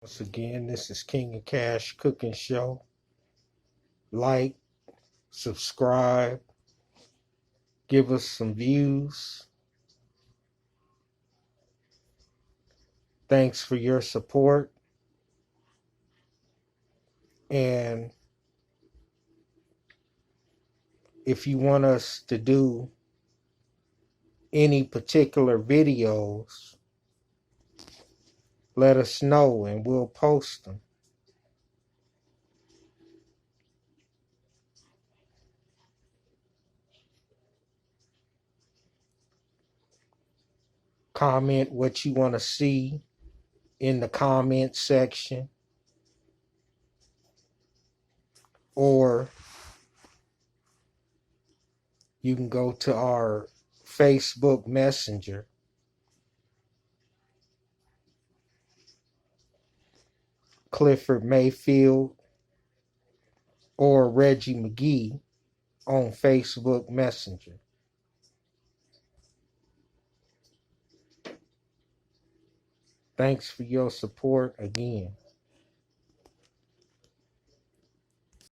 Once again, this is King of Cash Cooking Show. Like, subscribe, give us some views. Thanks for your support. And if you want us to do any particular videos, let us know and we'll post them. Comment what you want to see in the comment section, or you can go to our Facebook Messenger, Clifford Mayfield or Reggie McGee on Facebook Messenger. Thanks for your support again.